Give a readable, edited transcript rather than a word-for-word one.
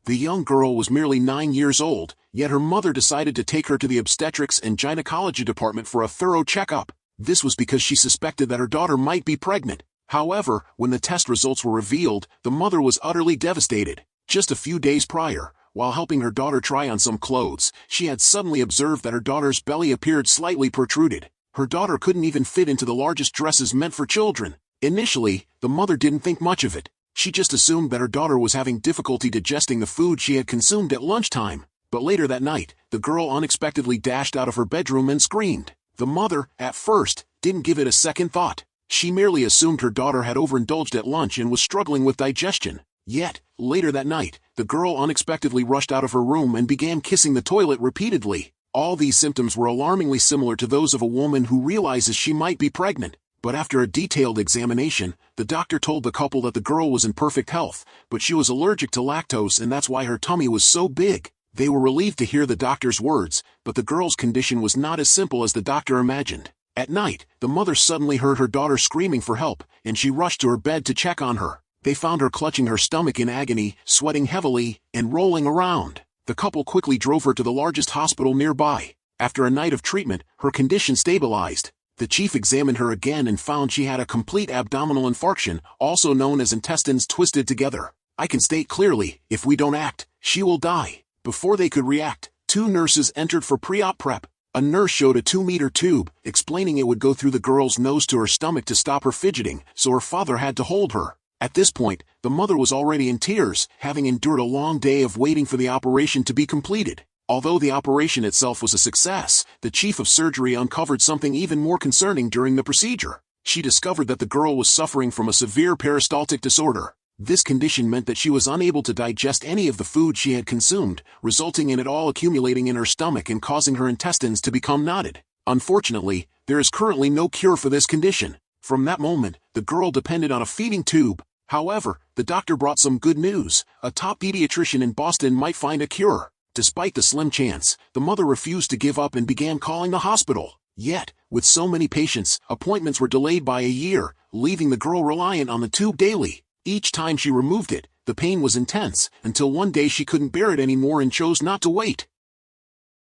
The young girl was merely 9 years old, yet her mother decided to take her to the obstetrics and gynecology department for a thorough checkup. This was because she suspected that her daughter might be pregnant. However, when the test results were revealed, the mother was utterly devastated. Just a few days prior, while helping her daughter try on some clothes, she had suddenly observed that her daughter's belly appeared slightly protruded. Her daughter couldn't even fit into the largest dresses meant for children. Initially, the mother didn't think much of it. She just assumed that her daughter was having difficulty digesting the food she had consumed at lunchtime. But later that night, the girl unexpectedly dashed out of her bedroom and screamed. The mother, at first, didn't give it a second thought. She merely assumed her daughter had overindulged at lunch and was struggling with digestion. Yet, later that night, the girl unexpectedly rushed out of her room and began kissing the toilet repeatedly. All these symptoms were alarmingly similar to those of a woman who realizes she might be pregnant. But after a detailed examination, the doctor told the couple that the girl was in perfect health, but she was allergic to lactose and that's why her tummy was so big. They were relieved to hear the doctor's words, but the girl's condition was not as simple as the doctor imagined. At night, the mother suddenly heard her daughter screaming for help, and she rushed to her bed to check on her. They found her clutching her stomach in agony, sweating heavily, and rolling around. The couple quickly drove her to the largest hospital nearby. After a night of treatment, her condition stabilized. The chief examined her again and found she had a complete abdominal infarction, also known as intestines twisted together. I can state clearly, if we don't act, she will die. Before they could react, 2 nurses entered for pre-op prep. A nurse showed a 2-meter tube, explaining it would go through the girl's nose to her stomach to stop her fidgeting, so her father had to hold her. At this point, the mother was already in tears, having endured a long day of waiting for the operation to be completed. Although the operation itself was a success, the chief of surgery uncovered something even more concerning during the procedure. She discovered that the girl was suffering from a severe peristaltic disorder. This condition meant that she was unable to digest any of the food she had consumed, resulting in it all accumulating in her stomach and causing her intestines to become knotted. Unfortunately, there is currently no cure for this condition. From that moment, the girl depended on a feeding tube. However, the doctor brought some good news. A top pediatrician in Boston might find a cure. Despite the slim chance, the mother refused to give up and began calling the hospital. Yet, with so many patients, appointments were delayed by a year, leaving the girl reliant on the tube daily. Each time she removed it, the pain was intense, until one day she couldn't bear it anymore and chose not to wait.